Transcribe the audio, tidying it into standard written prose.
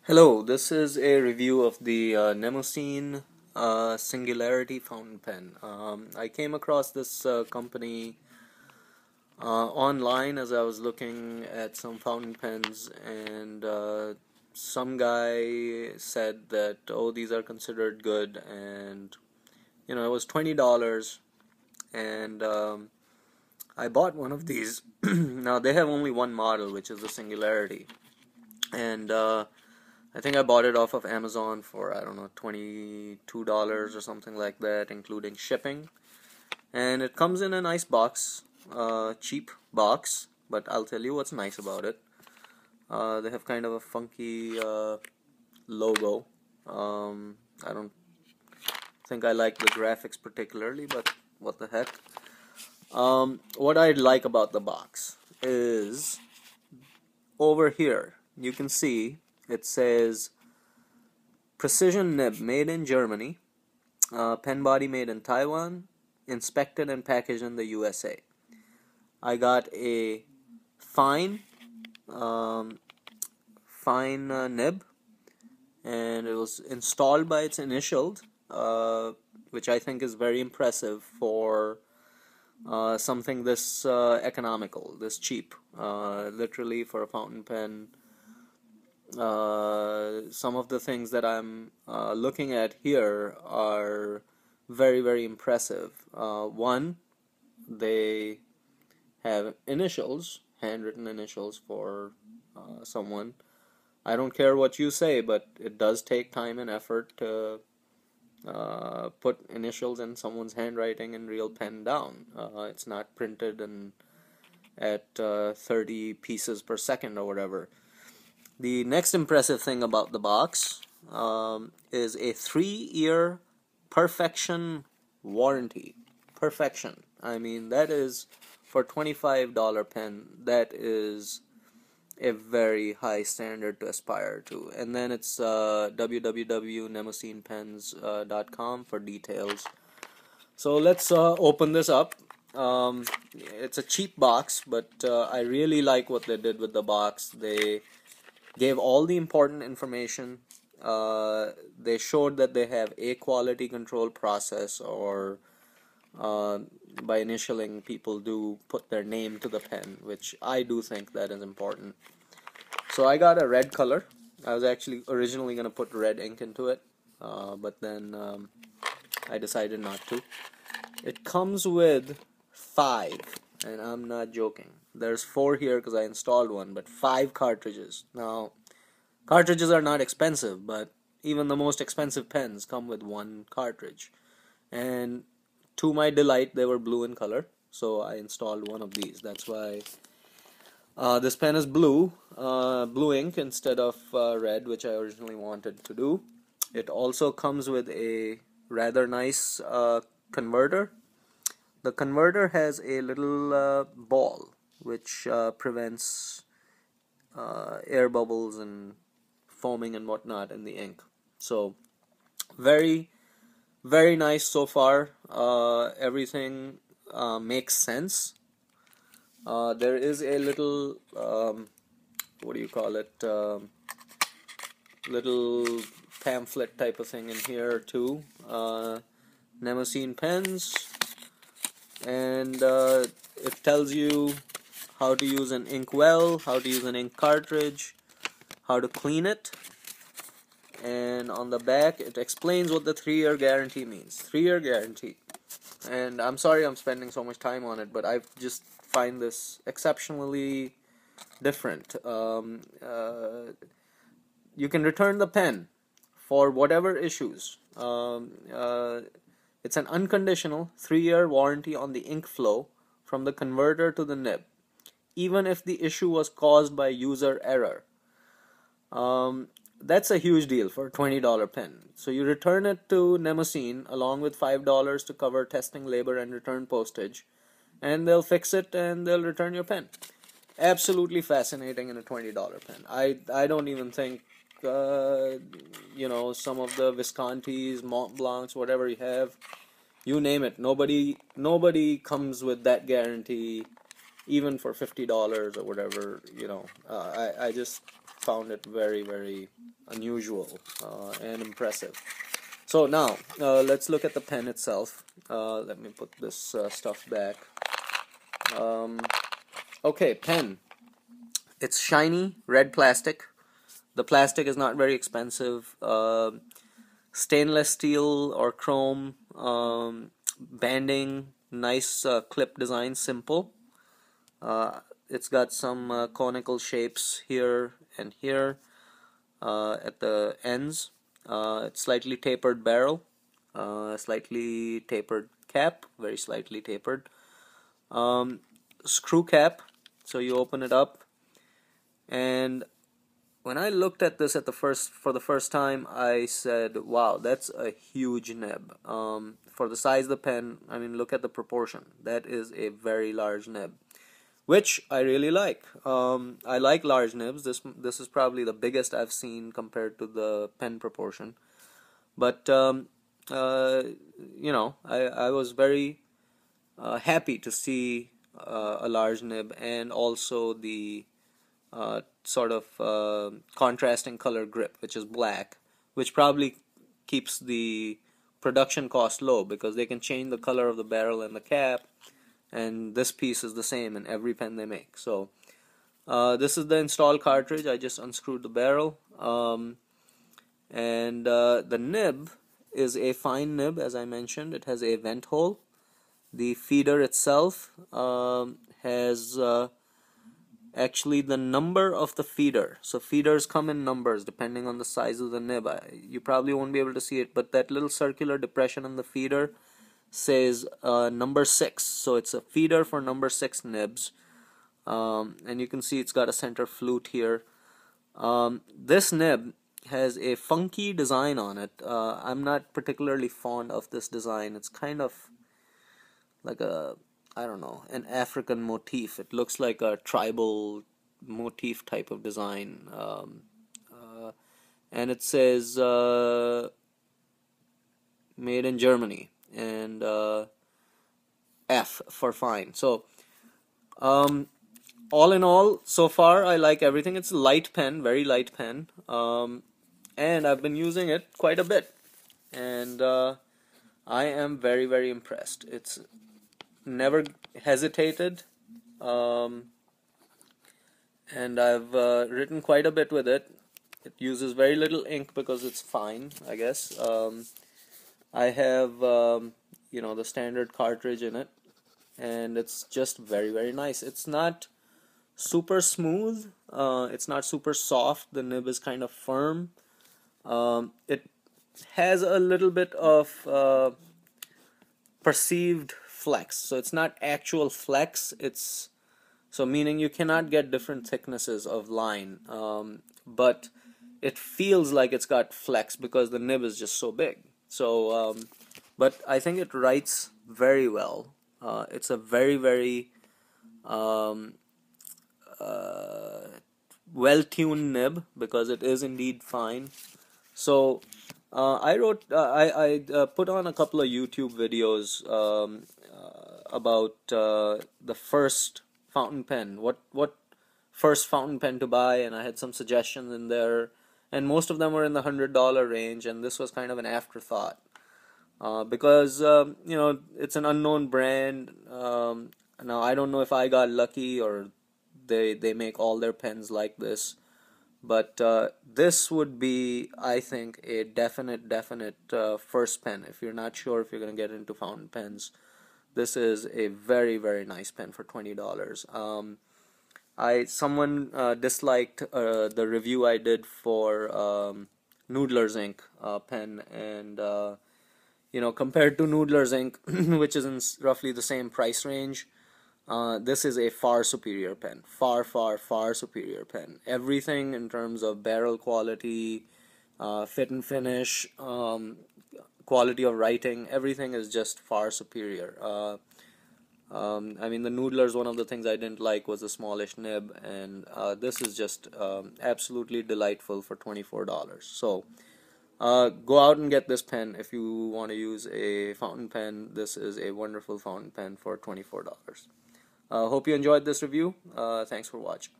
Hello, this is a review of the Nemosine Singularity fountain pen. I came across this company online as I was looking at some fountain pens, and some guy said that, oh, these are considered good, and it was $20, and I bought one of these. Now they have only one model, which is the Singularity, and I think I bought it off of Amazon for, I don't know, $22 or something like that, including shipping. And it comes in a nice box, cheap box, but I'll tell you what's nice about it. They have kind of a funky logo. I don't think I like the graphics particularly, but what the heck. What I like about the box is over here, you can see it says precision nib made in Germany, pen body made in Taiwan, inspected and packaged in the USA. I got a fine nib, and it was installed by its initials, which I think is very impressive for something this economical, this cheap. Literally for a fountain pen. Some of the things that I'm looking at here are very, very impressive. One, they have initials, handwritten initials for someone. I don't care what you say, but it does take time and effort to put initials in someone's handwriting in real pen down. It's not printed at 30 pieces per second or whatever. The next impressive thing about the box is a 3-year perfection warranty. Perfection. I mean, that is, for $25 pen, that is a very high standard to aspire to. And then it's www.nemosinePens.com for details. So let's open this up. It's a cheap box, but I really like what they did with the box. They gave all the important information. They showed that they have a quality control process, or by initialing, people do put their name to the pen, which I do think that is important. So I got a red color. I was actually originally going to put red ink into it, but then I decided not to. It comes with 5, and I'm not joking. There's 4 here because I installed one, but 5 cartridges. Now, cartridges are not expensive, but even the most expensive pens come with 1 cartridge. And to my delight, they were blue in color, so I installed one of these. That's why this pen is blue ink instead of red, which I originally wanted to do. It also comes with a rather nice converter. The converter has a little ball which prevents air bubbles and foaming and whatnot in the ink. So very, very nice so far. Everything makes sense. There is a little what do you call it, little pamphlet type of thing in here too. Nemosine pens, and it tells you how to use an ink well, how to use an ink cartridge, how to clean it, and on the back it explains what the 3-year guarantee means. 3-year guarantee. And I'm sorry I'm spending so much time on it, but I just find this exceptionally different. You can return the pen for whatever issues. It's an unconditional 3-year warranty on the ink flow from the converter to the nib, even if the issue was caused by user error. That's a huge deal for a $20 pen. So you return it to Nemosine along with $5 to cover testing, labor, and return postage, and they'll fix it and they'll return your pen. Absolutely fascinating in a $20 pen. I don't even think some of the Viscontis, Mont Blancs, whatever you have, you name it, nobody comes with that guarantee, even for $50 or whatever. found it very, very unusual and impressive. So now, let's look at the pen itself. Let me put this stuff back. Okay, pen. It's shiny, red plastic. The plastic is not very expensive. Stainless steel or chrome banding, nice clip design, simple. It's got some conical shapes here and here at the ends. It's slightly tapered barrel, slightly tapered cap, very slightly tapered. Screw cap, so you open it up, and when I looked at this for the first time, I said, "Wow, that's a huge nib." For the size of the pen, I mean, look at the proportion. That is a very large nib, which I really like. I like large nibs. This is probably the biggest I've seen compared to the pen proportion. But I was very happy to see a large nib, and also the sort of contrasting color grip, which is black, which probably keeps the production cost low because they can change the color of the barrel and the cap, and this piece is the same in every pen they make. So this is the installed cartridge. I just unscrewed the barrel, and the nib is a fine nib, as I mentioned. It has a vent hole. The feeder itself has actually the number of the feeder. So feeders come in numbers depending on the size of the nib. You probably won't be able to see it, but that little circular depression in the feeder says number 6. So it's a feeder for number 6 nibs. And you can see it's got a center flute here. This nib has a funky design on it. I'm not particularly fond of this design. It's kind of like I don't know, an African motif. It looks like a tribal motif type of design. And it says made in Germany, and F for fine. So all in all, so far I like everything. It's a light pen, very light pen, and I've been using it quite a bit, and I am very, very impressed. It's never hesitated, and I've written quite a bit with it. It uses very little ink because it's fine, I guess. I have the standard cartridge in it, and it's just very, very nice. It's not super smooth, it's not super soft. The nib is kind of firm. It has a little bit of perceived flex, so it's not actual flex. It's so meaning you cannot get different thicknesses of line, but it feels like it's got flex because the nib is just so big. So but I think it writes very well. It's a very, very well-tuned nib because it is indeed fine. So I put on a couple of YouTube videos about the first fountain pen, what first fountain pen to buy, and I had some suggestions in there, and most of them were in the $100 range, and this was kind of an afterthought because it's an unknown brand. Now I don't know if I got lucky or they make all their pens like this, but this would be, I think, a definite first pen. If you're not sure if you're going to get into fountain pens, this is a very, very nice pen for $20. Someone disliked the review I did for Noodler's ink pen, and compared to Noodler's ink, which is in roughly the same price range, this is a far superior pen. Far superior pen. Everything in terms of barrel quality, fit and finish, quality of writing, everything is just far superior. I mean, the Noodler's, one of the things I didn't like was the smallish nib, and this is just absolutely delightful for $24. So go out and get this pen if you want to use a fountain pen. This is a wonderful fountain pen for $24. Hope you enjoyed this review. Thanks for watching.